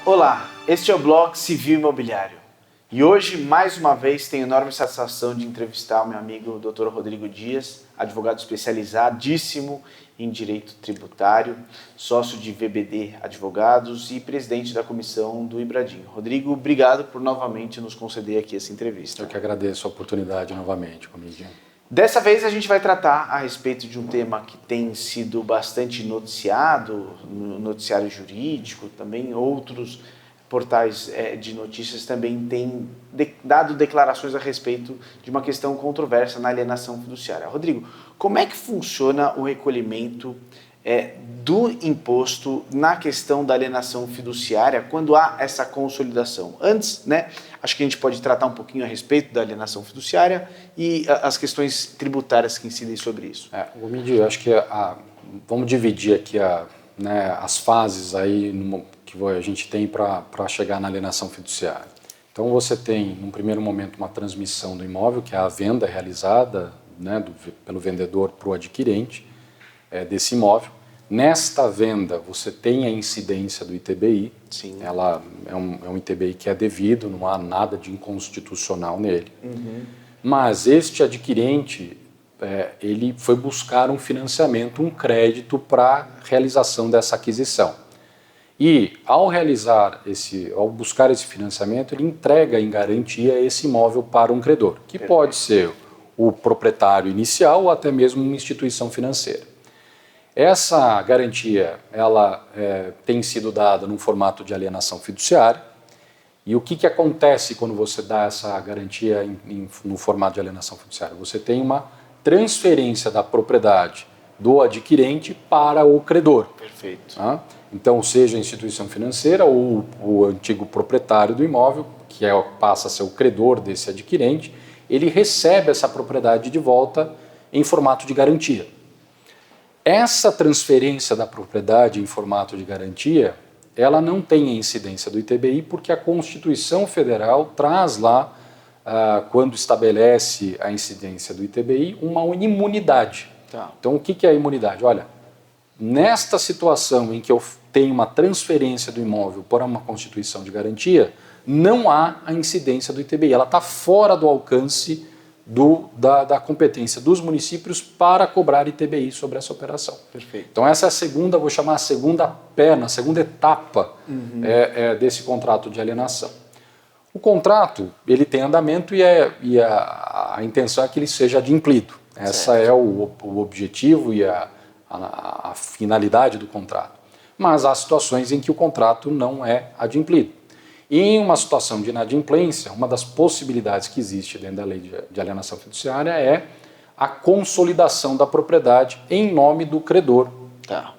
Olá, este é o Blog Civil Imobiliário e hoje, mais uma vez, tenho enorme satisfação de entrevistar o meu amigo Dr. Rodrigo Dias, advogado especializadíssimo em direito tributário, sócio de VBD Advogados e presidente da comissão do Ibradim. Rodrigo, obrigado por novamente nos conceder aqui essa entrevista. Eu que agradeço a oportunidade novamente, comidinho. Dessa vez a gente vai tratar a respeito de um tema que tem sido bastante noticiado no noticiário jurídico, também outros portais de notícias também têm dado declarações a respeito de uma questão controversa na alienação fiduciária. Rodrigo, como é que funciona o recolhimento do imposto na questão da alienação fiduciária quando há essa consolidação? Antes, acho que a gente pode tratar um pouquinho a respeito da alienação fiduciária e as questões tributárias que incidem sobre isso. Eu acho que vamos dividir aqui as fases aí que a gente tem para chegar na alienação fiduciária. Então você tem, num primeiro momento, uma transmissão do imóvel, que é a venda realizada pelo vendedor para o adquirente desse imóvel. Nesta venda você tem a incidência do ITBI. Sim. Ela é um ITBI que é devido, não há nada de inconstitucional nele. Uhum. Mas este adquirente, ele foi buscar um financiamento, um crédito para a realização dessa aquisição. E ao buscar esse financiamento, ele entrega em garantia esse imóvel para um credor, que pode ser o proprietário inicial ou até mesmo uma instituição financeira. Essa garantia ela tem sido dada num formato de alienação fiduciária. E o que acontece quando você dá essa garantia no formato de alienação fiduciária? Você tem uma transferência da propriedade do adquirente para o credor. Perfeito. Tá? Então, seja a instituição financeira ou o antigo proprietário do imóvel, que passa a ser o credor desse adquirente, ele recebe essa propriedade de volta em formato de garantia. Essa transferência da propriedade em formato de garantia, ela não tem a incidência do ITBI porque a Constituição Federal traz lá, quando estabelece a incidência do ITBI, uma imunidade. Tá. Então, o que é a imunidade? Olha, nesta situação em que eu tenho uma transferência do imóvel por uma constituição de garantia, não há a incidência do ITBI. Ela está fora do alcance da competência dos municípios para cobrar ITBI sobre essa operação. Perfeito. Então essa é a segunda, vou chamar a segunda perna, a segunda etapa desse contrato de alienação. O contrato, ele tem andamento e a intenção é que ele seja adimplido. Essa é o objetivo e a finalidade do contrato. Mas há situações em que o contrato não é adimplido. E em uma situação de inadimplência, uma das possibilidades que existe dentro da lei de alienação fiduciária é a consolidação da propriedade em nome do credor. Tá.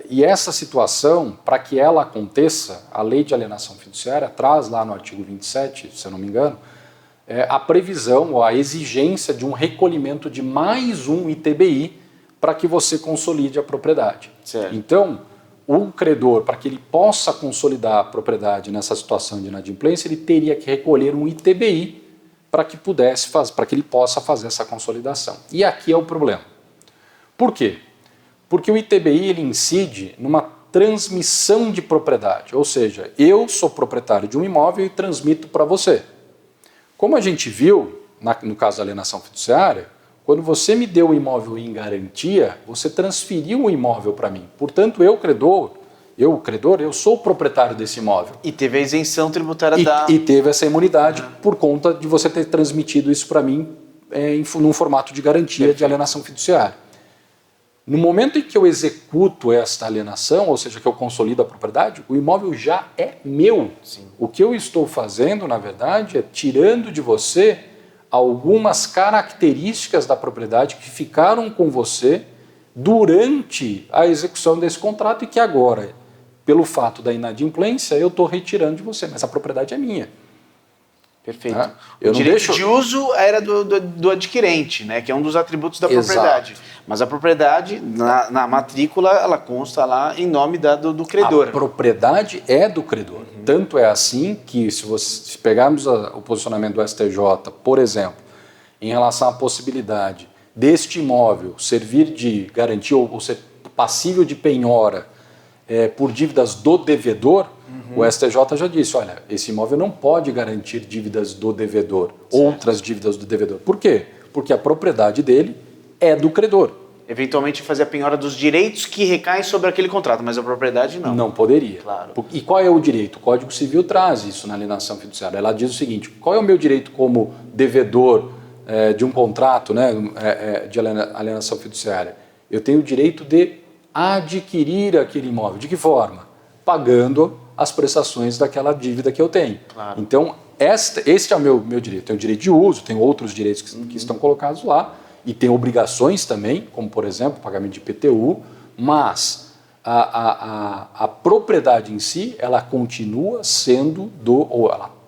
E essa situação, para que ela aconteça, a lei de alienação fiduciária traz lá no artigo 27, se eu não me engano, a previsão ou a exigência de um recolhimento de mais um ITBI para que você consolide a propriedade. Certo. Então, o credor, para que ele possa consolidar a propriedade nessa situação de inadimplência, ele teria que recolher um ITBI para que ele possa fazer essa consolidação. E aqui é o problema. Por quê? Porque o ITBI ele incide numa transmissão de propriedade, ou seja, eu sou proprietário de um imóvel e transmito para você. Como a gente viu, no caso da alienação fiduciária, quando você me deu o imóvel em garantia, você transferiu o imóvel para mim. Portanto, eu, credor, eu sou o proprietário desse imóvel. E teve a isenção tributária E teve essa imunidade por conta de você ter transmitido isso para mim num formato de garantia de alienação fiduciária. No momento em que eu executo esta alienação, ou seja, que eu consolido a propriedade, o imóvel já é meu. Sim. O que eu estou fazendo, na verdade, é tirando de você algumas características da propriedade que ficaram com você durante a execução desse contrato e que agora, pelo fato da inadimplência, eu estou retirando de você, mas a propriedade é minha. Perfeito. Eu o direito de uso era do adquirente, que é um dos atributos da propriedade. Mas a propriedade, na matrícula, ela consta lá em nome do credor. A propriedade é do credor. Tanto é assim que, se pegarmos o posicionamento do STJ, por exemplo, em relação à possibilidade deste imóvel servir de garantia ou ser passível de penhora por dívidas do devedor, o STJ já disse, olha, esse imóvel não pode garantir dívidas do devedor, outras dívidas do devedor. Por quê? Porque a propriedade dele é do credor. Eventualmente fazer a penhora dos direitos que recaem sobre aquele contrato, mas a propriedade não. Não poderia. Claro. E qual é o direito? O Código Civil traz isso na alienação fiduciária. Ela diz o seguinte, qual é o meu direito como devedor de um contrato, né, de alienação fiduciária? Eu tenho o direito de adquirir aquele imóvel. De que forma? Pagando as prestações daquela dívida que eu tenho. Claro. Então, este é o meu direito. Tenho o direito de uso, tenho outros direitos que estão colocados lá, e tem obrigações também, como, por exemplo, pagamento de IPTU, mas a propriedade em si, ela continua sendo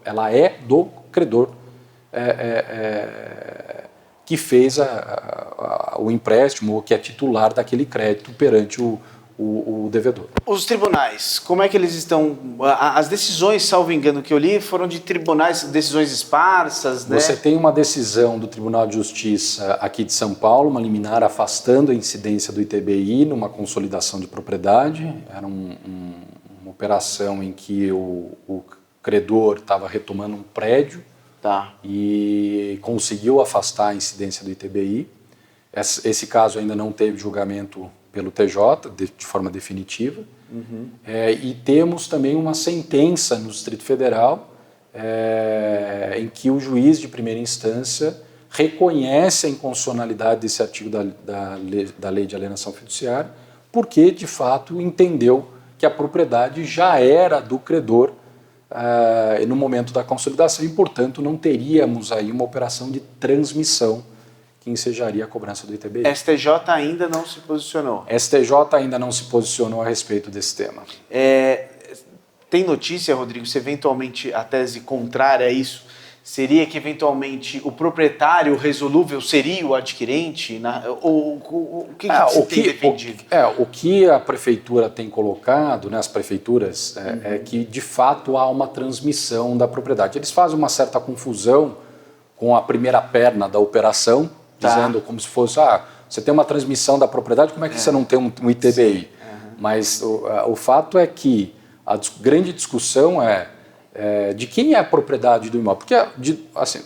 ela é do credor que fez o empréstimo ou que é titular daquele crédito perante o devedor. Os tribunais, como é que eles estão? As decisões, salvo engano, que eu li, foram de tribunais, decisões esparsas, né? Você tem uma decisão do Tribunal de Justiça aqui de São Paulo, uma liminar afastando a incidência do ITBI numa consolidação de propriedade. Era uma operação em que o credor estava retomando um prédio e conseguiu afastar a incidência do ITBI. Esse caso ainda não teve julgamento pelo TJ, de forma definitiva. E temos também uma sentença no Distrito Federal em que o juiz de primeira instância reconhece a inconstitucionalidade desse artigo da Lei de Alienação Fiduciária, porque, de fato, entendeu que a propriedade já era do credor no momento da consolidação e, portanto, não teríamos aí uma operação de transmissão que ensejaria a cobrança do ITBI. STJ ainda não se posicionou. STJ ainda não se posicionou a respeito desse tema. Tem notícia, Rodrigo, se eventualmente a tese contrária a isso seria que eventualmente o proprietário resolúvel seria o adquirente? O que se tem defendido? O que a prefeitura tem colocado, né, as prefeituras, é que de fato há uma transmissão da propriedade. Eles fazem uma certa confusão com a primeira perna da operação, dizendo como se fosse, você tem uma transmissão da propriedade, como é que você não tem um ITBI? Mas o fato é que a grande discussão é de quem é a propriedade do imóvel. Porque assim,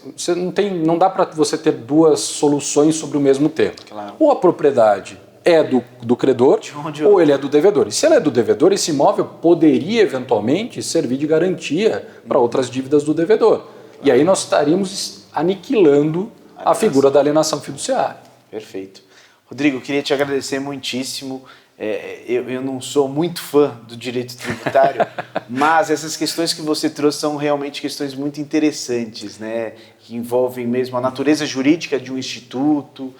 não dá para você ter duas soluções sobre o mesmo tema. Claro. Ou a propriedade é do credor, ou ele é do devedor. E se ele é do devedor, esse imóvel poderia eventualmente servir de garantia para outras dívidas do devedor. E aí nós estaríamos aniquilando a figura da alienação fiduciária. Perfeito. Rodrigo, queria te agradecer muitíssimo. Eu não sou muito fã do direito tributário, mas essas questões que você trouxe são realmente questões muito interessantes, né? Que envolvem mesmo a natureza jurídica de um instituto.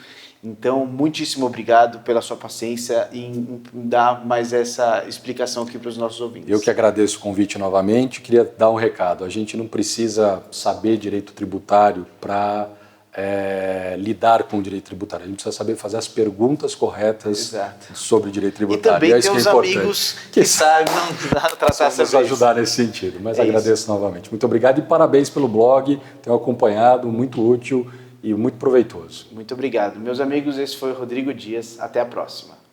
Então, muitíssimo obrigado pela sua paciência em dar mais essa explicação aqui para os nossos ouvintes. Eu que agradeço o convite novamente. Queria dar um recado. A gente não precisa saber direito tributário para lidar com o direito tributário. A gente precisa saber fazer as perguntas corretas sobre o direito tributário. E também ter os amigos que saibam tratar essa nos ajudar nesse sentido. Mas agradeço novamente. Muito obrigado e parabéns pelo blog. Tenho acompanhado, muito útil e muito proveitoso. Muito obrigado. Meus amigos, esse foi o Rodrigo Dias. Até a próxima.